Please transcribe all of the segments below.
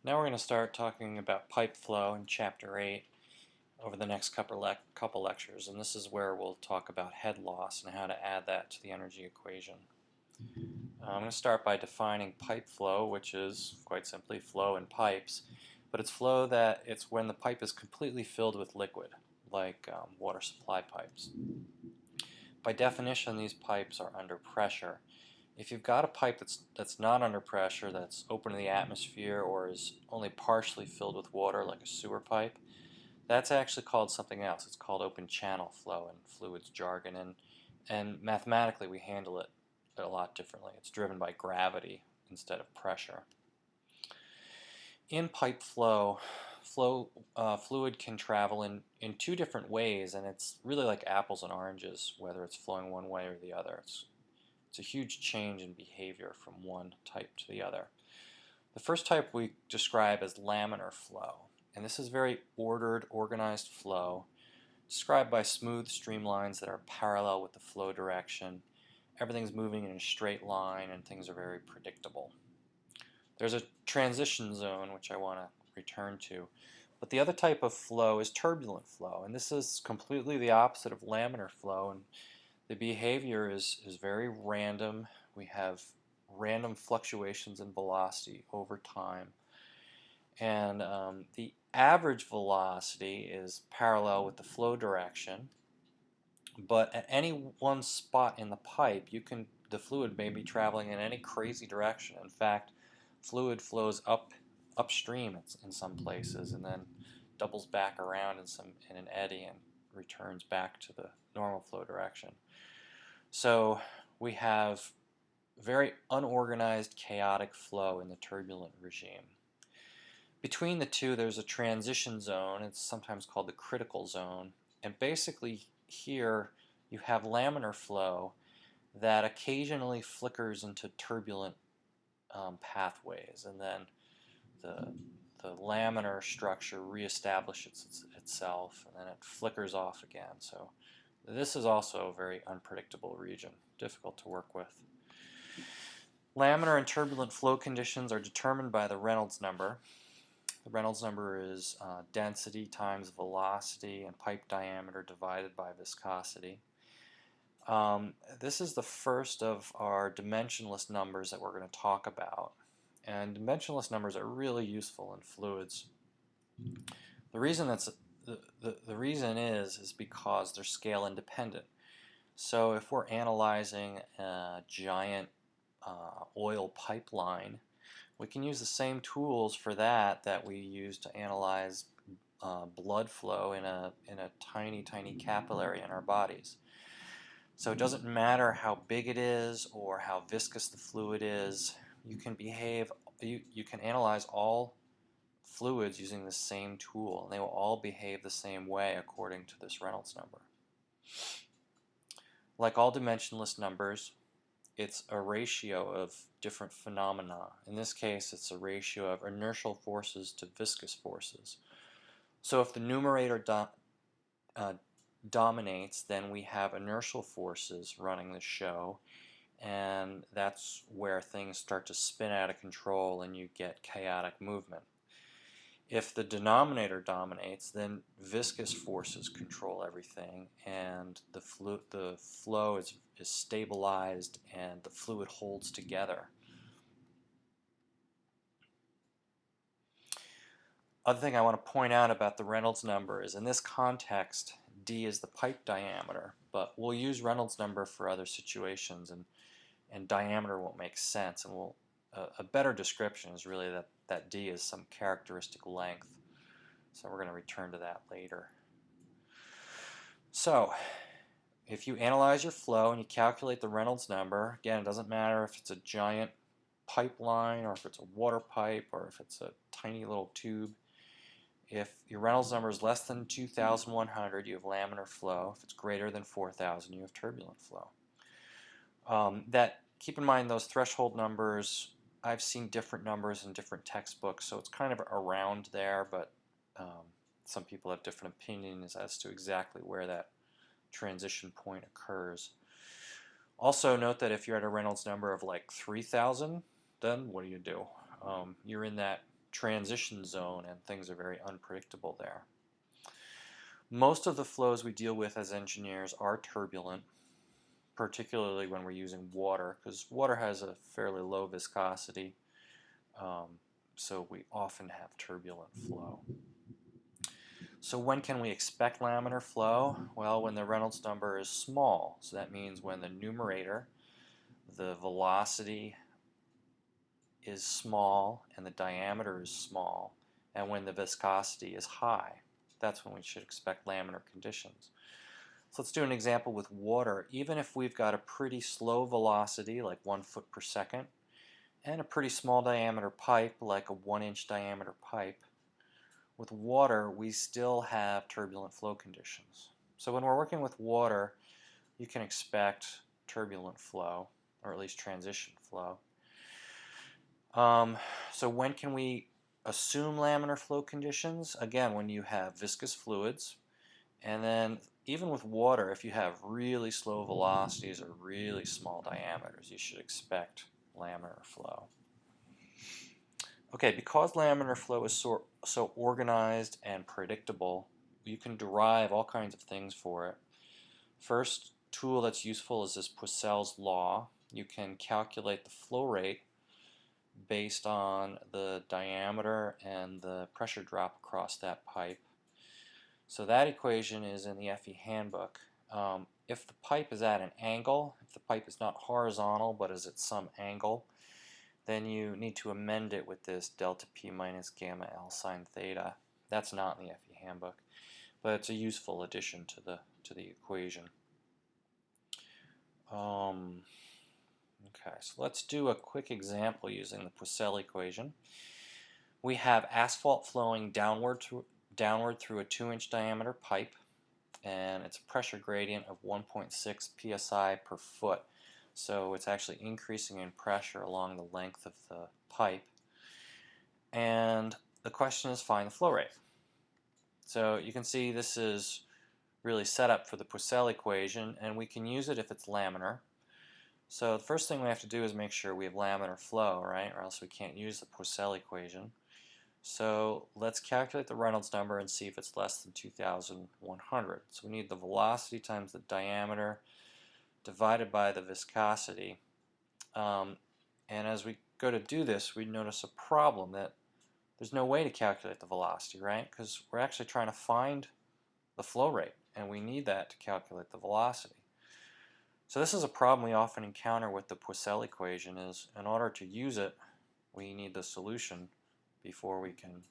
Now we're going to start talking about pipe flow in Chapter 8 over the next couple lectures, and this is where we'll talk about head loss and how to add that to the energy equation. I'm going to start by defining pipe flow, which is quite simply flow in pipes, but it's when the pipe is completely filled with liquid, like water supply pipes. By definition, these pipes are under pressure. If you've got a pipe that's not under pressure, that's open to the atmosphere, or is only partially filled with water, like a sewer pipe, that's actually called something else. It's called open channel flow in fluids jargon, and mathematically we handle it a lot differently. It's driven by gravity instead of pressure. In pipe flow, fluid can travel in two different ways, and it's really like apples and oranges, whether it's flowing one way or the other. It's a huge change in behavior from one type to the other. The first type we describe as laminar flow, and this is very ordered, organized flow, described by smooth streamlines that are parallel with the flow direction. Everything's moving in a straight line and things are very predictable. There's a transition zone, which I want to return to, but the other type of flow is turbulent flow, and this is completely the opposite of laminar flow, and the behavior is very random. We have random fluctuations in velocity over time. And the average velocity is parallel with the flow direction. But at any one spot in the pipe, the fluid may be traveling in any crazy direction. In fact, fluid flows upstream in some places and then doubles back around in an eddy and returns back to the normal flow direction. So we have very unorganized, chaotic flow in the turbulent regime. Between the two, there's a transition zone. It's sometimes called the critical zone. And basically here you have laminar flow that occasionally flickers into turbulent pathways, and then the laminar structure reestablishes itself, and then it flickers off again. So this is also a very unpredictable region, difficult to work with. Laminar and turbulent flow conditions are determined by the Reynolds number. The Reynolds number is density times velocity and pipe diameter divided by viscosity. This is the first of our dimensionless numbers that we're going to talk about. And dimensionless numbers are really useful in fluids. The reason is because they're scale independent. So if we're analyzing a giant oil pipeline, we can use the same tools for that we use to analyze blood flow in a tiny capillary in our bodies. So it doesn't matter how big it is or how viscous the fluid is. You can analyze all fluids using the same tool, and they will all behave the same way according to this Reynolds number. Like all dimensionless numbers, it's a ratio of different phenomena. In this case, it's a ratio of inertial forces to viscous forces. So if the numerator dominates, then we have inertial forces running the show, and that's where things start to spin out of control and you get chaotic movement. If the denominator dominates, then viscous forces control everything, and the flow is stabilized and the fluid holds together. Other thing I want to point out about the Reynolds number is in this context, d is the pipe diameter, but we'll use Reynolds number for other situations, and diameter won't make sense, and a better description is really that d is some characteristic length. So we're going to return to that later. So if you analyze your flow and you calculate the Reynolds number, again, it doesn't matter if it's a giant pipeline or if it's a water pipe or if it's a tiny little tube. If your Reynolds number is less than 2,100, you have laminar flow. If it's greater than 4,000, you have turbulent flow. Keep in mind those threshold numbers. I've seen different numbers in different textbooks, so it's kind of around there, but some people have different opinions as to exactly where that transition point occurs. Also note that if you're at a Reynolds number of like 3,000, then what do? You're in that transition zone and things are very unpredictable there. Most of the flows we deal with as engineers are turbulent, particularly when we're using water, because water has a fairly low viscosity, so we often have turbulent flow. So when can we expect laminar flow? Well, when the Reynolds number is small. So that means when the numerator, the velocity is small and the diameter is small, and when the viscosity is high. That's when we should expect laminar conditions. So let's do an example with water. Even if we've got a pretty slow velocity, like 1 foot per second, and a pretty small diameter pipe, like a 1-inch diameter pipe, with water we still have turbulent flow conditions. So when we're working with water, you can expect turbulent flow, or at least transition flow. So when can we assume laminar flow conditions? Again, when you have viscous fluids, and then even with water, if you have really slow velocities or really small diameters, you should expect laminar flow. Okay, because laminar flow is so organized and predictable, you can derive all kinds of things for it. First tool that's useful is this Poiseuille's law. You can calculate the flow rate based on the diameter and the pressure drop across that pipe. So that equation is in the FE handbook. If the pipe is at an angle, if the pipe is not horizontal but is at some angle, then you need to amend it with this delta P minus gamma L sine theta. That's not in the FE handbook, but it's a useful addition to the equation. Okay, so let's do a quick example using the Poiseuille equation. We have asphalt flowing downward through a 2-inch diameter pipe, and it's a pressure gradient of 1.6 psi per foot. So it's actually increasing in pressure along the length of the pipe. And the question is find the flow rate. So you can see this is really set up for the Poiseuille equation, and we can use it if it's laminar. So the first thing we have to do is make sure we have laminar flow, right? Or else we can't use the Poiseuille equation. So let's calculate the Reynolds number and see if it's less than 2,100. So we need the velocity times the diameter divided by the viscosity. And as we go to do this, we notice a problem that there's no way to calculate the velocity, right? Because we're actually trying to find the flow rate, and we need that to calculate the velocity. So this is a problem we often encounter with the Poiseuille equation. Is in order to use it, we need the solution before we can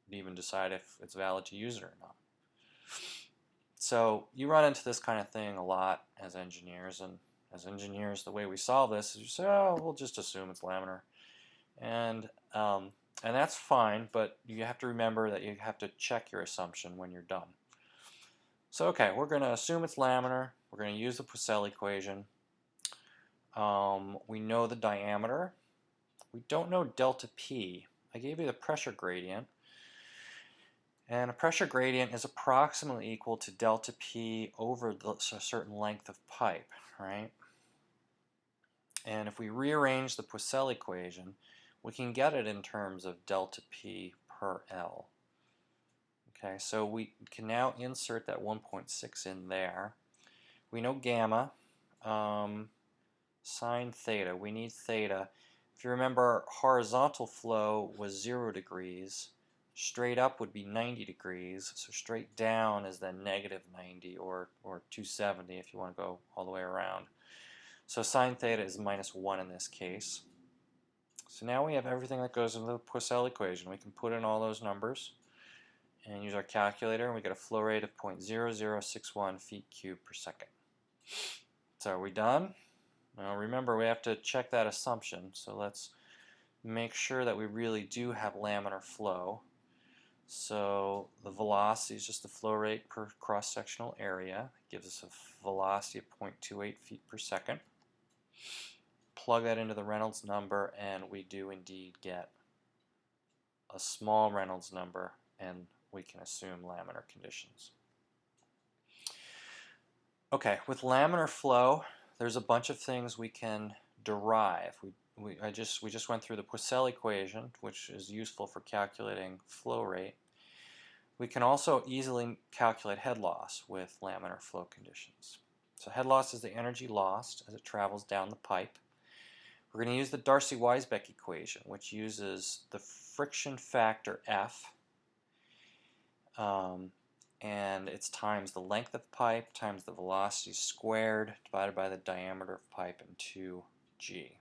even decide if it's valid to use it or not. So you run into this kind of thing a lot as engineers, and as engineers the way we solve this is you say, oh, we'll just assume it's laminar. And that's fine, but you have to remember that you have to check your assumption when you're done. So okay, we're going to assume it's laminar. We're going to use the Poiseuille equation. We know the diameter. We don't know delta P. I gave you the pressure gradient. And a pressure gradient is approximately equal to delta P over a certain length of pipe, right? And if we rearrange the Poiseuille equation, we can get it in terms of delta P per L. Okay, so we can now insert that 1.6 in there. We know gamma, sine theta. We need theta. If you remember, horizontal flow was 0 degrees. Straight up would be 90 degrees. So straight down is then negative 90 or 270 if you want to go all the way around. So sine theta is minus 1 in this case. So now we have everything that goes into the Poiseuille equation. We can put in all those numbers and use our calculator, and we get a flow rate of 0.0061 feet cubed per second. So are we done? Now remember, we have to check that assumption. So let's make sure that we really do have laminar flow. So the velocity is just the flow rate per cross-sectional area. It gives us a velocity of 0.28 feet per second. Plug that into the Reynolds number, and we do indeed get a small Reynolds number, and we can assume laminar conditions. Okay, with laminar flow, there's a bunch of things we can derive. we just went through the Poiseuille equation, which is useful for calculating flow rate. We can also easily calculate head loss with laminar flow conditions. So head loss is the energy lost as it travels down the pipe. We're going to use the Darcy-Weisbach equation, which uses the friction factor F, and it's times the length of the pipe times the velocity squared divided by the diameter of pipe and 2g.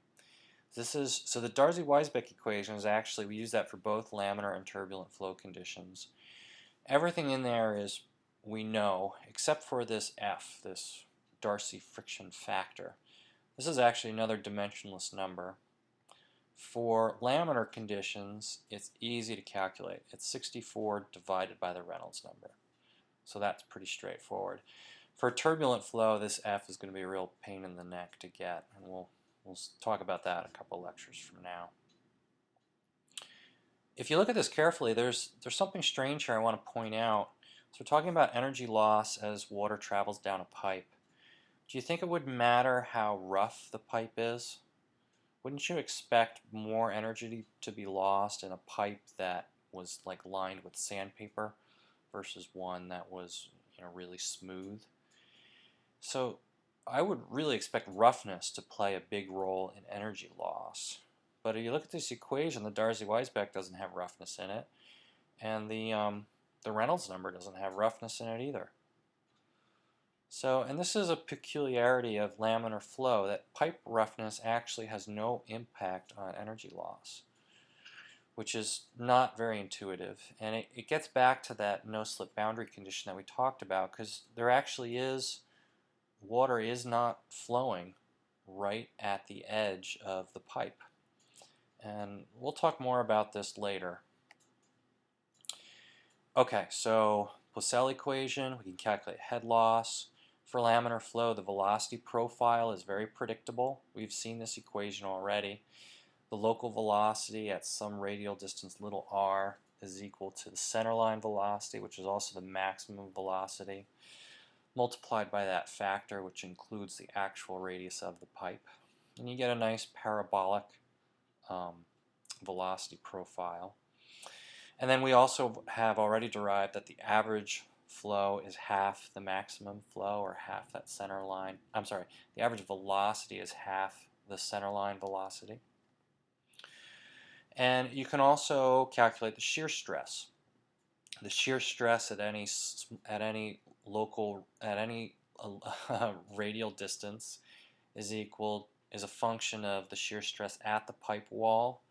So the Darcy-Weisbach equation is actually, we use that for both laminar and turbulent flow conditions. Everything in there is, we know, except for this F, this Darcy friction factor. This is actually another dimensionless number. For laminar conditions, it's easy to calculate. It's 64 divided by the Reynolds number. So that's pretty straightforward. For turbulent flow, this F is going to be a real pain in the neck to get, and we'll talk about that a couple lectures from now. If you look at this carefully, there's something strange here I want to point out. So we're talking about energy loss as water travels down a pipe. Do you think it would matter how rough the pipe is? Wouldn't you expect more energy to be lost in a pipe that was like lined with sandpaper versus one that was, really smooth? So I would really expect roughness to play a big role in energy loss. But if you look at this equation, the Darcy-Weisbach doesn't have roughness in it, and the Reynolds number doesn't have roughness in it either. So, and this is a peculiarity of laminar flow, that pipe roughness actually has no impact on energy loss, which is not very intuitive. And it gets back to that no-slip boundary condition that we talked about, because there actually is, water is not flowing right at the edge of the pipe. And we'll talk more about this later. Okay, so Poiseuille equation, we can calculate head loss. For laminar flow, the velocity profile is very predictable. We've seen this equation already. The local velocity at some radial distance little r is equal to the centerline velocity, which is also the maximum velocity, multiplied by that factor, which includes the actual radius of the pipe. And you get a nice parabolic velocity profile. And then we also have already derived that the average flow is half the maximum flow, or half that center line. I'm sorry, the average velocity is half the center line velocity. And you can also calculate the shear stress. The shear stress at any radial distance is a function of the shear stress at the pipe wall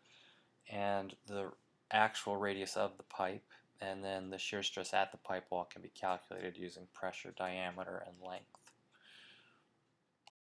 and the actual radius of the pipe, and then the shear stress at the pipe wall can be calculated using pressure, diameter, and length.